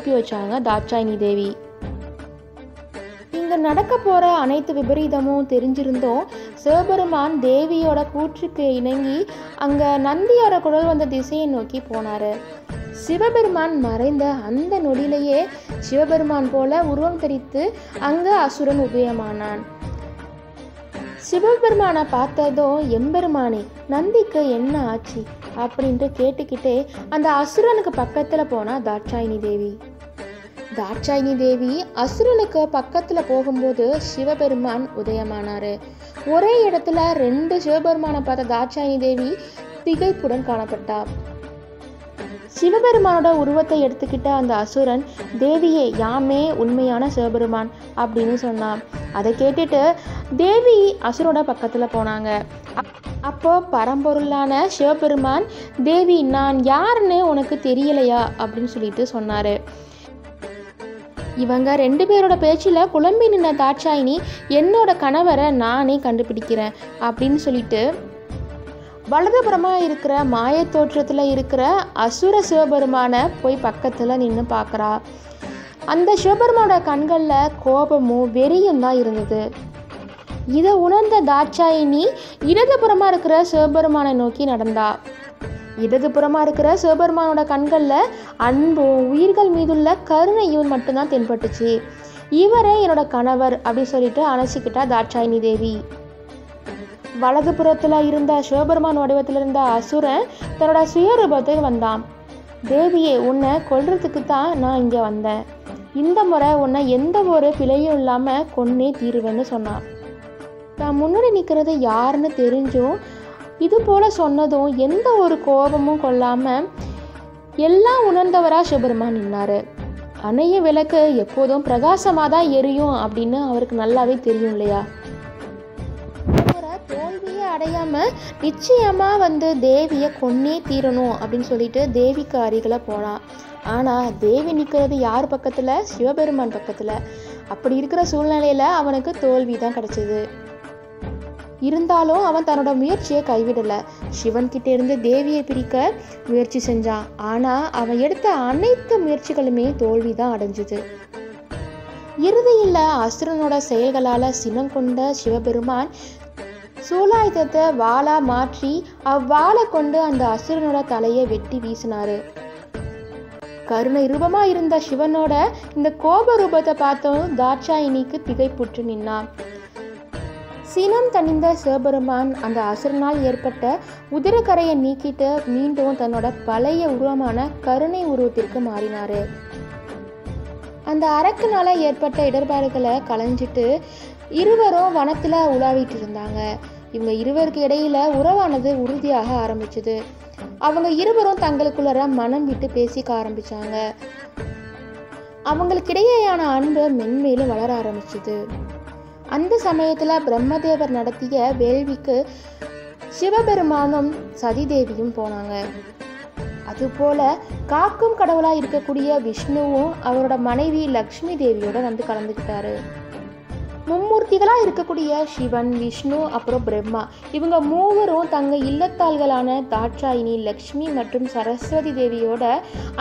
அனுப்பி வச்சாங்க தாட்சாயினி தேவி. இங்கே நடக்க போகிற அனைத்து விபரீதமும் தெரிஞ்சிருந்தோம் சிவபெருமான் தேவியோட கூற்றுக்கு இணங்கி அங்கே நந்தியோட குரல் வந்த திசையை நோக்கி போனார். சிவபெருமான் மறைந்த அந்த நொடியிலேயே சிவபெருமான் போல உருவம் தரித்து அங்கே அசுரன் உதயமானான். சிவபெருமானை பார்த்ததும் எம்பெருமானே நந்திக்கு என்ன ஆச்சு அப்படின்ட்டு கேட்டுக்கிட்டே அந்த அசுரனுக்கு பக்கத்தில் போனா தாட்சாயினி தேவி. தாட்சாயினி தேவி அசுரனுக்கு பக்கத்தில் போகும்போது சிவபெருமான் உதயமானார். ஒரே இடத்துல 2 சிவபெருமானை பார்த்த தாட்சாயினி தேவி திகைப்புடன் காணப்பட்டார். சிவபெருமானோட உருவத்தை எடுத்துக்கிட்ட அந்த அசுரன் தேவியே யாமே உண்மையான சிவபெருமான் அப்படின்னு சொன்னான். அதை கேட்டுட்டு தேவி அசுரோட பக்கத்தில் போனாங்க. அப்போ பரம்பொருளான சிவபெருமான் தேவி நான் யாருன்னு உனக்கு தெரியலையா அப்படின்னு சொல்லிட்டு சொன்னார். இவங்க 2 பேரோட பேச்சில் குழம்பி நின்ன தாட்சாயினி என்னோட கணவரை நானே கண்டுபிடிக்கிறேன் அப்படின்னு சொல்லிட்டு வலதுபுறமாக இருக்கிற மாய தோற்றத்தில் இருக்கிற அசுர சிவபெருமானை போய் பக்கத்தில் நின்று பார்க்குறா. அந்த சிவபெருமானோட கண்களில் கோபமும் வெறியும் தான் இருந்தது. இதை உணர்ந்த தாட்சாயினி இடதுபுறமாக இருக்கிற சிவபெருமானை நோக்கி நடந்தா. இடதுபுறமாக இருக்கிற சிவபெருமானோட கண்களில் அன்பும் உயிர்கள் மீதுள்ள கருணையும் மட்டும்தான் தென்பட்டுச்சு. இவரே என்னோட கணவர் அப்படின்னு சொல்லிட்டு அணைச்சிக்கிட்டா தாட்சாயினி தேவி. வலதுபுறத்தில் இருந்த சிவபெருமான் வடிவத்தில் இருந்த அசுரன் தன்னோட சுயரூபத்துக்கு வந்தான். தேவியே உன்னை கொல்றதுக்கு தான் நான் இங்கே வந்தேன். இந்த முறை உன்னை எந்த ஒரு பிழையும் இல்லாமல் கொன்னே தீருவேன்னு சொன்னான். நான் முன்னாடி நிற்கிறது யாருன்னு தெரிஞ்சும் இது போல சொன்னதும் எந்த ஒரு கோபமும் கொள்ளாமல் எல்லாம் உணர்ந்தவராக சிவபெருமான் நின்னார். அணைய விளக்கு எப்போதும் பிரகாசமாக தான் எரியும் அப்படின்னு அவருக்கு நல்லாவே தெரியும் இல்லையா. தோல்வியே அடையாமல் நிச்சயமாக தேவியை கொன்னே தீரணும் அப்படின்னு சொல்லிட்டு தேவிக்கு அருகில் போனான். ஆனால் தேவி நிற்கிறது யார் பக்கத்தில்? சிவபெருமான் பக்கத்தில். அப்படி இருக்கிற சூழ்நிலையில் அவனுக்கு தோல்வி தான் கிடைச்சிது. இருந்தாலும் அவன் தன்னோட முயற்சியை கைவிடலை. சிவன்கிட்ட இருந்து தேவியை பிரிக்க முயற்சி செஞ்சான். ஆனால் அவன் எடுத்த அனைத்து முயற்சிகளுமே தோல்வி தான் அடைஞ்சுது. இறுதியில் அசுரனோட செயல்களால் சினம் கொண்ட சிவபெருமான் சூலாயுதத்தை வாளா மாற்றி அவ்வாளை கொண்டு அந்த அசுரனோட தலையை வெட்டி வீசினாரு. கருணை ரூபமாக இருந்த சிவனோட இந்த கோப ரூபத்தை பார்த்தோம் தாட்சாயினிக்கு திகைப்புற்று நின்னான். சினம் தணிந்த சிவபெருமான் அந்த அசுரனால் ஏற்பட்ட உதிரக்கரையை நீக்கிட்டு மீண்டும் தன்னோட பழைய உருவமான கருணை உருவத்திற்கு மாறினார். அந்த அரக்கனால ஏற்பட்ட இடர்பாடுகளை களைஞ்சிட்டு இருவரும் வனத்தில் உலாவிட்டு இருந்தாங்க. இவங்க இருவருக்கு இடையில உறவானது உறுதியாக ஆரம்பிச்சது. அவங்க இருவரும் தங்களுக்குள்ள மனம் விட்டு பேசிக்க ஆரம்பிச்சாங்க. அவங்களுக்கிடையேயான அன்பு மென்மேலும் வளர ஆரம்பிச்சது. அந்த சமயத்துல பிரம்மதேவர் நடத்திய வேள்விக்கு சிவபெருமானும் சதிதேவியும் போனாங்க. அதுபோல காக்கும் கடவுளாக இருக்கக்கூடிய விஷ்ணுவும் அவரோட மனைவி லக்ஷ்மி தேவியோட கலந்துக்கிட்டாரு. மும்மூர்த்திகளாக இருக்கக்கூடிய சிவன், விஷ்ணு, அப்புறம் பிரம்மா இவங்க மூவரும் தங்க இல்லத்தாள்களான தாட்சாயினி, லக்ஷ்மி மற்றும் சரஸ்வதி தேவியோட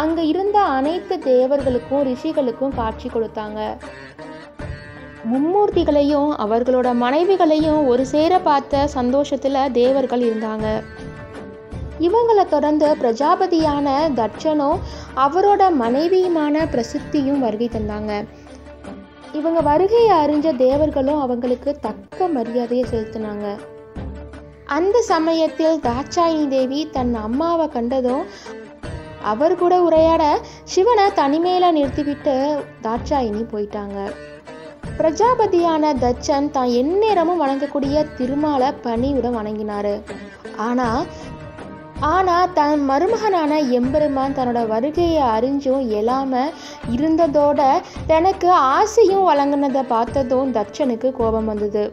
அங்கே இருந்த அனைத்து தேவர்களுக்கும் ரிஷிகளுக்கும் காட்சி கொடுத்தாங்க. மும்மூர்த்திகளையும் அவர்களோட மனைவிகளையும் ஒரு சேர பார்த்த சந்தோஷத்தில் தேவர்கள் இருந்தாங்க. இவங்களை தொடர்ந்து பிரஜாபதியான தட்சனும் அவரோட மனைவியுமான பிரசித்தியும் வருகை தந்தாங்க. இவங்க வருகையை அறிஞ்ச தேவர்களும் அவங்களுக்கு தக்க மரியாதையை செலுத்தினாங்க. அந்த சமயத்தில் தாட்சாயினி தேவி தன் அம்மாவை கண்டதும் அவர் கூட உரையாட சிவனை தனிமையில நிறுத்திவிட்டு தாட்சாயினி போயிட்டாங்க. பிரஜாபதியான தட்சன் தான் எந்நேரமும் வணங்கக்கூடிய திருமாலை பணியுடன் வணங்கினாரு. ஆனா தன் மருமகனான எம்பெருமான் தன்னோட வருகையை அறிஞ்சும் எழாம இருந்ததோட தனக்கு ஆசையும் வழங்கினதை பார்த்ததும் தட்சனுக்கு கோபம் வந்தது.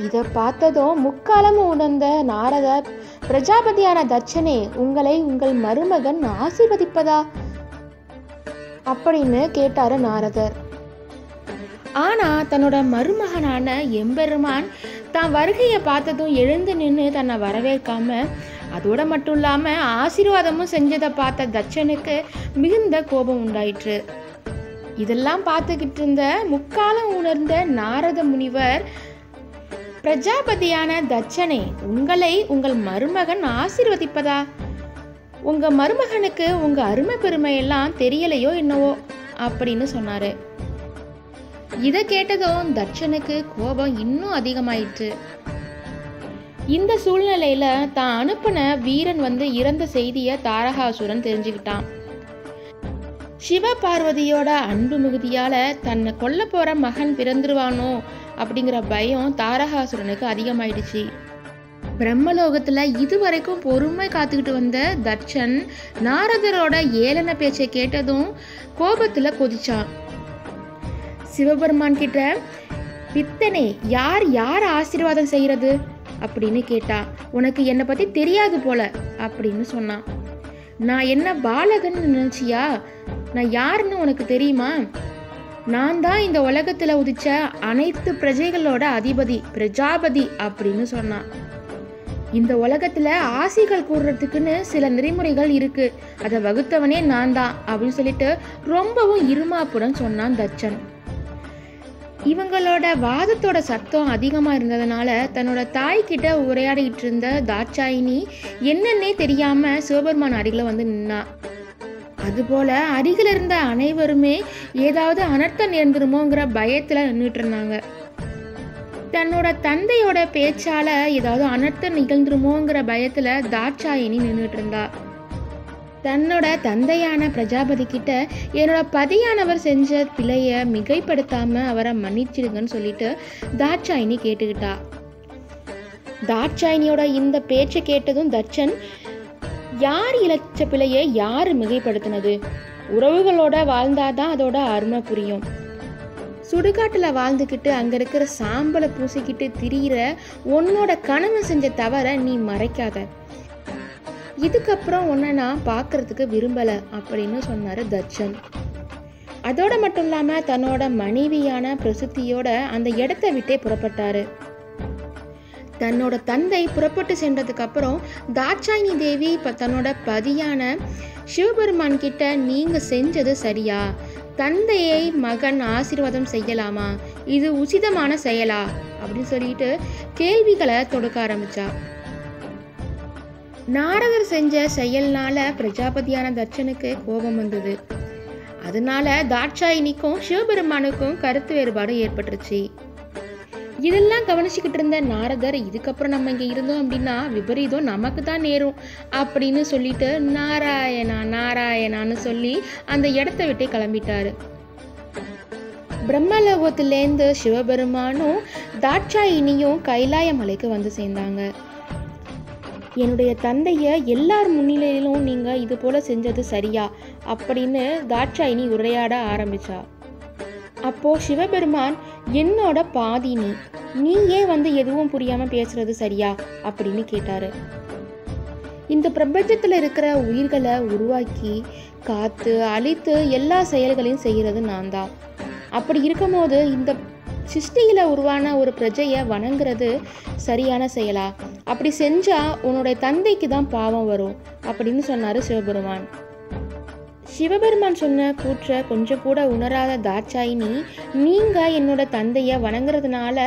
இதை பார்த்ததும் முக்காலமும் உணர்ந்த நாரதர், பிரஜாபதியான தட்சனே, உங்களை உங்கள் மருமகன் ஆசீர்வதிப்பதா அப்படின்னு கேட்டாரு நாரதர். ஆனா தன்னோட மருமகனான எம்பெருமான் தான் வருகையை பார்த்ததும் எழுந்து நின்று தன்னை வரவேற்காம அதோட மட்டும் இல்லாமல் ஆசீர்வாதமும் செஞ்சதை பார்த்த தட்சனுக்கு மிகுந்த கோபம் உண்டாயிற்று. இதெல்லாம் பார்த்துக்கிட்டு இருந்த முக்காலம் உணர்ந்த நாரத முனிவர், பிரஜாபதியான தட்சனே, உங்களை உங்கள் மருமகன் ஆசீர்வதிப்பதா? உங்க மருமகனுக்கு உங்க அருமை பெருமையெல்லாம் தெரியலையோ என்னவோ அப்படின்னு சொன்னாரு. இதை கேட்டதும் தட்சனுக்கு கோபம் இன்னும் அதிகமாயிற்று. இந்த சூழ்நிலையில தான் அனுப்பின வீரன் இறந்த செய்தியை தாரகாசுரன் தெரிஞ்சுக்கிட்டான். சிவ பார்வதியோட அன்பு மிகுதியால தன்னை கொல்ல போற மகன் பிறந்துருவானோ அப்படிங்கிற பயம் தாரகாசுரனுக்கு அதிகமாயிடுச்சு. பிரம்மலோகத்துல இதுவரைக்கும் பொறுமை காத்துக்கிட்டு வந்த தட்சன் நாரதரோட ஏளன பேச்சை கேட்டதும் கோபத்துல கொதிச்சான். சிவபெருமான் கிட்ட, பித்தனே, யார் யார் ஆசீர்வாதம் செய்யறது அப்படின்னு கேட்டா. உனக்கு என்னை பத்தி தெரியாது போல அப்படின்னு சொன்னான். நான் என்ன பாலகன் நினைச்சியா? நான் யாருன்னு உனக்கு தெரியுமா? நான் தான் இந்த உலகத்துல உதிச்ச அனைத்து பிரஜைகளோட அதிபதி, பிரஜாபதி அப்படின்னு சொன்னான். இந்த உலகத்துல ஆசைகள் கூடுறதுக்குன்னு சில நெறிமுறைகள் இருக்கு, அதை வகுத்தவனே நான் தான் அப்படின்னு சொல்லிட்டு ரொம்பவும் இருமாப்புடன் சொன்னான் தட்சன். இவங்களோட வாதத்தோட சத்தம் அதிகமா இருந்ததுனால தன்னோட தாய்கிட்ட உரையாடிட்டு இருந்த தாட்சாயினி என்னன்னே தெரியாம சிவபெருமான் அருகில நின்னா. அதுபோல அருகில் இருந்த அனைவருமே ஏதாவது அனர்த்தம் நேர்ந்துருமோங்கிற பயத்துல நின்றுட்டு இருந்தாங்க. தன்னோட தந்தையோட பேச்சால ஏதாவது அனர்த்தம் நிகழ்ந்துருமோங்கிற பயத்துல தாட்சாயினி நின்றுட்டு இருந்தா. தன்னோட தந்தையான பிரஜாபதி கிட்ட, என்னோட பதியானவர் செஞ்ச பிழைய மிகைப்படுத்தாம அவரை மன்னிச்சிடுங்கன்னு சொல்லிட்டு தாட்சாயினி கேட்டுக்கிட்டா. தாட்சாயினியோட இந்த பேச்சை கேட்டதும் தட்சன், யார் இழைச்ச பிழையை யாரு மிகைப்படுத்தினது? உறவுகளோட வாழ்ந்தாதான் அதோட அருமை புரியும். சுடுகாட்டுல வாழ்ந்துக்கிட்டு அங்க இருக்கிற சாம்பலை பூசிக்கிட்டு திரியிற உன்னோட கணவன் செஞ்ச தவற நீ மறைக்காத. இதுக்கப்புறம் உன்னை நான் பார்க்கறதுக்கு விரும்பல அப்படின்னு சொன்னாரு தட்சன். அதோட மட்டும் இல்லாம தன்னோட மனைவியான பிரசித்தியோட அந்த இடத்தை விட்டே புறப்பட்டாரு. தன்னோட தந்தை புறப்பட்டு சென்றதுக்கு அப்புறம் தாட்சாயினி தேவி தன்னோட பதியான சிவபெருமான் கிட்ட, நீங்க செஞ்சது சரியா? தந்தையை மகன் ஆசீர்வாதம் செய்யலாமா? இது உசிதமான செயலா அப்படின்னு சொல்லிட்டு கேள்விகளை தொடுக்க ஆரம்பிச்சா. நாரதர் செஞ்ச செயல்னால பிரஜாபதியான தட்சனுக்கு கோபம் வந்தது. அதனால தாட்சாயினிக்கும் சிவபெருமானுக்கும் கருத்து வேறுபாடு ஏற்பட்டுருச்சு. இதெல்லாம் கவனிச்சுக்கிட்டு இருந்த நாரதர், இதுக்கப்புறம் நம்ம இங்க இருந்தோம் அப்படின்னா விபரீதம் நமக்கு தான் நேரும் அப்படின்னு சொல்லிட்டு நாராயணா நாராயணான்னு சொல்லி அந்த இடத்த விட்டு கிளம்பிட்டாரு. பிரம்மலோகத்திலேருந்து சிவபெருமானும் தாட்சாயினியும் கைலாய மலைக்கு சேர்ந்தாங்க. என்னுடைய தந்தைய எல்லார் முன்னிலையிலும் நீங்க இது போல செஞ்சது சரியா அப்படின்னு தாட்சாயினி உரையாட ஆரம்பிச்சா. அப்போ சிவபெருமான், என்னோட பாதி நீ ஏன் எதுவும் புரியாம பேசுறது சரியா அப்படின்னு கேட்டாரு. இந்த பிரபஞ்சத்துல இருக்கிற உயிர்களை உருவாக்கி காத்து அழித்து எல்லா செயல்களையும் செய்யறது நான் தான். அப்படி இருக்கும் போது இந்த சிருஷ்டியில உருவான ஒரு பிரஜையை வணங்குறது சரியான செயலா? அப்படி செஞ்சா உன்னுடைய தந்தைக்கு தான் பாவம் வரும் அப்படின்னு சொன்னாரு சிவபெருமான். சிவபெருமான் சொன்ன கூற்ற கொஞ்சம் கூட உணராத தாட்சாயினி, நீங்க என்னோட தந்தைய வணங்குறதுனால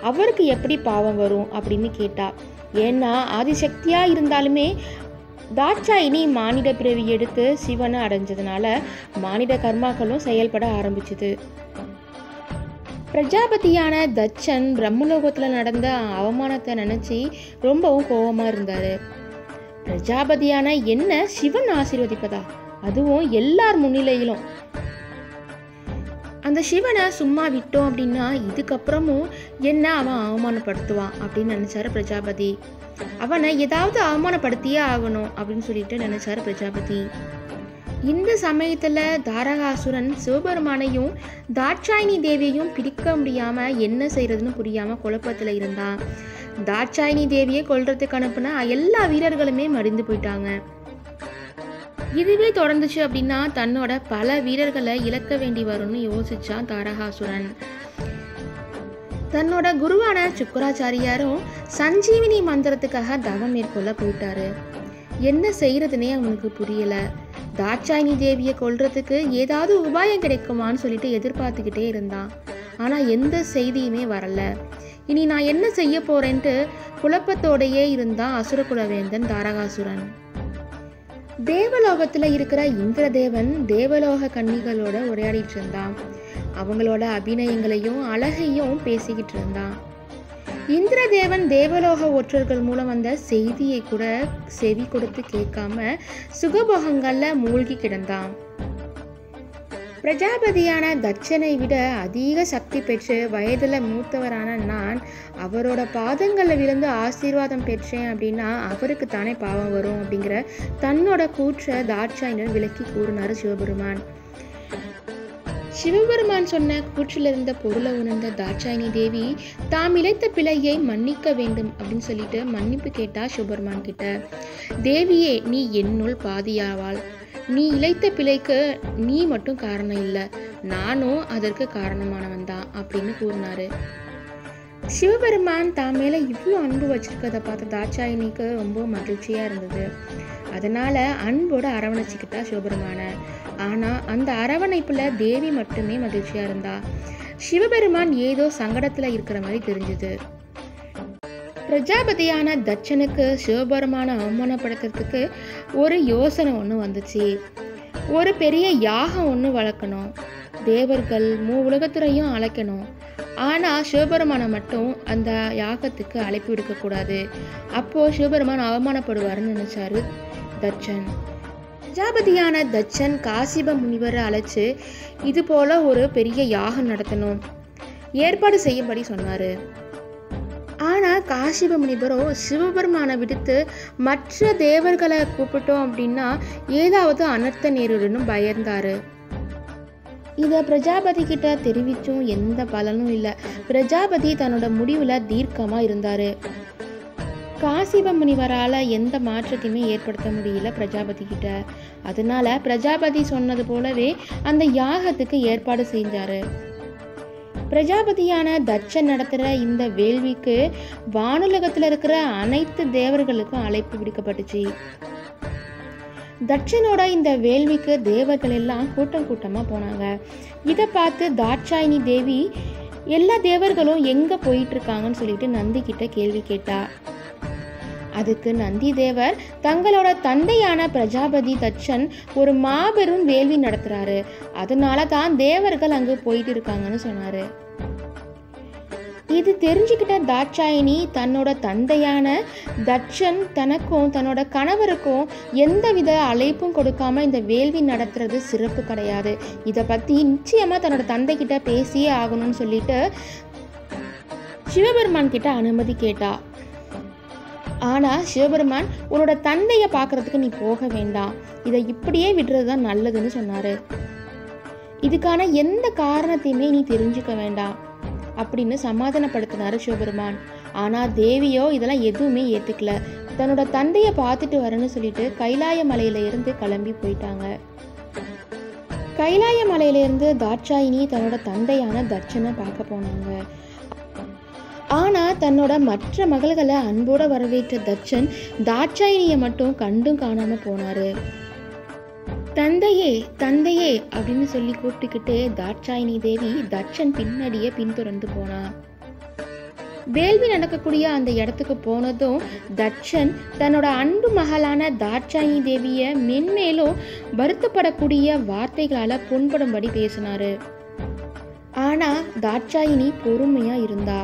அவருக்கு எப்படி பாவம் வரும் அப்படின்னு கேட்டா. ஏன்னா ஆதிசக்தியா இருந்தாலுமே தாட்சாயினி மானிட பிறவி எடுத்து சிவனை அடைஞ்சதுனால மானிட கர்மாக்களும் செயல்பட ஆரம்பிச்சுது. பிரஜாபதியான தட்சன் பிரம்மலோகத்துல நடந்த அவமானத்தை நினைச்சு ரொம்பவும் கோபமா இருந்தாரு. பிரஜாபதியான என்ன சிவன் ஆசீர்வதிப்பதா, அதுவும் எல்லார் முன்னிலையிலும்? அந்த சிவனை சும்மா விட்டோம் அப்படின்னா இதுக்கப்புறமும் என்ன அவன் அவமானப்படுத்துவான் அப்படின்னு நினைச்சாரு பிரஜாபதி. அவனை ஏதாவது அவமானப்படுத்தியே ஆகணும் அப்படின்னு சொல்லிட்டு நினைச்சாரு பிரஜாபதி. இந்த சமயத்துல தாரகாசுரன் சிவபெருமானையும் தாட்சாயினி தேவியையும் பிரிக்க முடியாம என்ன செய்யறதுன்னு புரியாம குழப்பத்துல இருந்தான். தாட்சாயினி தேவியை கொல்றதுக்கு அனுப்புன எல்லா வீரர்களுமே மடிந்து போயிட்டாங்க. இதுவே தொடர்ந்துச்சு அப்படின்னா தன்னோட பல வீரர்களை இழக்க வேண்டி வரும்னு யோசிச்சான் தாரகாசுரன். தன்னோட குருவான சுக்கராச்சாரியாரும் சஞ்சீவினி மந்திரத்துக்காக தவம் மேற்கொள்ள போயிட்டாரு. என்ன செய்யறதுனே அவனுக்கு புரியல. தாட்சாயினி தேவியை கொல்றதுக்கு ஏதாவது உபாயம் கிடைக்குமான்னு சொல்லிட்டு எதிர்பார்த்துக்கிட்டே இருந்தான். ஆனா எந்த செய்தியுமே வரல. இனி நான் என்ன செய்ய போறேன்ட்டு குழப்பத்தோடையே இருந்தான் அசுரகுலவேந்தன் தாரகாசுரன். தேவலோகத்துல இருக்கிற இந்திரதேவன் தேவலோக கன்னிகளோட உரையாடிட்டு இருந்தான். அவங்களோட அபிநயங்களையும் அழகையும் பேசிக்கிட்டு இருந்தான். இந்திரதேவன் தேவலோக ஒற்றர்கள் மூலம் வந்த செய்தியை கூட செவி கொடுத்து கேட்காம சுகபோகங்கள்ல மூழ்கி கிடந்தான். பிரஜாபதியான தட்சனை விட அதிக சக்தி பெற்று வயதுல மூத்தவரான நான் அவரோட பாதங்களில் விழுந்து ஆசீர்வாதம் பெற்றேன் அப்படின்னா அவருக்கு தானே பாவம் வரும் அப்படிங்கிற தன்னோட கூற்ற தாட்சாயினர் விளக்கி கூறினார் சிவபெருமான். சிவபெருமான் சொன்ன கூற்றிலிருந்த பொருளை உணர்ந்த தாட்சாயினி தேவி தாம் இழைத்த பிழையை மன்னிக்க வேண்டும் அப்படின்னு சொல்லிட்டு மன்னிப்பு கேட்டா சிவபெருமான் கிட்ட. தேவியே, நீ என்னுள் பாதியாவாள். நீ இழைத்த பிழைக்கு நீ மட்டும் காரணம் இல்லை, நானும் அதற்கு காரணமானவன் தான் அப்படின்னு கூறினாரு. சிவபெருமான் தான் மேல இவ்வளோ அன்பு வச்சிருக்கதை பார்த்த தாட்சாயினிக்கு ரொம்ப மகிழ்ச்சியா இருந்தது. அதனால அன்போட அரவணைச்சிக்கிட்டா சிவபெருமான. ஆனா அந்த அரவணைப்புல தேவி மட்டுமே மகிழ்ச்சியா இருந்தா. சிவபெருமான் ஏதோ சங்கடத்துல இருக்கிற மாதிரி தெரிஞ்சது. பிரஜாபதியான தட்சனுக்கு சிவபெருமான அவமானப்படுத்துறதுக்கு ஒரு யோசனை ஒன்று வந்துச்சு. ஒரு பெரிய யாகம் ஒன்று வளர்க்கணும், தேவர்கள் உலகத்துறையும் அழைக்கணும். ஆனால் சிவபெருமானை மட்டும் அந்த யாகத்துக்கு அழைப்பு விடுக்கக்கூடாது. அப்போது சிவபெருமான் அவமானப்படுவார்னு நினச்சாரு தட்சன். பிரஜாபதியான தட்சன் காசிப முனிவரை அழைச்சு இது போல ஒரு பெரிய யாகம் நடத்தணும், ஏற்பாடு செய்யும்படி சொன்னார். ஆனால் காசிப முனிவரோ சிவபெருமானை விடுத்து மற்ற தேவர்களை கூப்பிட்டோம் அப்படின்னா ஏதாவது அனர்த்த நேரிடணும் பயந்தாரு. இதை பிரஜாபதி கிட்ட தெரிவிச்சும் எந்த பலனும் இல்லை. பிரஜாபதி தன்னோட முடிவில் தீர்க்கமாக இருந்தார். காசிப முனிவரால் எந்த மாற்றத்தையுமே ஏற்படுத்த முடியல பிரஜாபதி கிட்ட. அதனால பிரஜாபதி சொன்னது போலவே அந்த யாகத்துக்கு ஏற்பாடு செஞ்சாரு. பிரஜாபதியான தட்சன் நடத்துகிற இந்த வேள்விக்கு வானுலகத்தில் இருக்கிற அனைத்து தேவர்களுக்கும் அழைப்பு விடுக்கப்பட்டுச்சு. தட்சனோட இந்த வேள்விக்கு தேவர்கள் எல்லாம் கூட்டம் கூட்டமாக போனாங்க. இதை பார்த்து தாட்சாயினி தேவி எல்லா தேவர்களும் எங்கே போயிட்டு இருக்காங்கன்னு சொல்லிட்டு நந்தி கிட்ட கேள்வி கேட்டா. அதுக்கு நந்தி தேவர் தங்களோட தந்தையான பிரஜாபதி தட்சன் ஒரு மாபெரும் வேள்வி நடத்துறாரு, அதனால தான் தேவர்கள் அங்கு போயிட்டு இருக்காங்கன்னு சொன்னாரு. இது தெரிஞ்சுக்கிட்ட தாட்சாயினி தன்னோட தந்தையான தட்சன் தனக்கும் தன்னோட கணவருக்கும் எந்தவித அழைப்பும் கொடுக்காம இந்த வேள்வி நடத்துறது சிறப்பு கிடையாது, இதை பற்றி நிச்சயமாக தன்னோட தந்தை கிட்ட பேசியே ஆகணும்னு சொல்லிட்டு சிவபெருமான் கிட்ட அனுமதி கேட்டா. ஆனால் சிவபெருமான் உன்னோட தந்தையை பார்க்கறதுக்கு நீ போக வேண்டாம், இதை இப்படியே விடுறது தான் நல்லதுன்னு சொன்னார். இதுக்கான எந்த காரணத்தையுமே நீ தெரிஞ்சுக்க வேண்டாம் அப்படின்னு சமாதானப்படுத்தினார் சிவபெருமான். ஆனால் தேவியோ இதெல்லாம் எதுவுமே ஏற்றுக்கல. தன்னோட தந்தையை பார்த்துட்டு வரேன்னு சொல்லிட்டு கைலாய மலையில இருந்து கிளம்பி போயிட்டாங்க. கைலாய மலையிலேருந்து தாட்சாயினி தன்னோட தந்தையான தட்சனை பார்க்க போனாங்க. ஆனால் தன்னோட மற்ற மகள்களை அன்போடு வரவேற்ற தட்சன் தாட்சாயினியை மட்டும் கண்டும் காணாமல் போனார். தந்தையே தந்தையே அப்படின்னு சொல்லி கூப்பிட்டுக்கிட்டே தாட்சாயினி தேவி தட்சன் பின்னாடியே பின்தொடர்ந்து போனா. வேள்வி நடக்கக்கூடிய அந்த இடத்துக்கு போனதும் தட்சன் தன்னோட அன்பு மகளான தாட்சாயினி தேவியை மென்மேலும் வருத்தப்படக்கூடிய வார்த்தைகளால் புண்படும்படி பேசினாரு. ஆனால் தாட்சாயினி பொறுமையாக இருந்தா.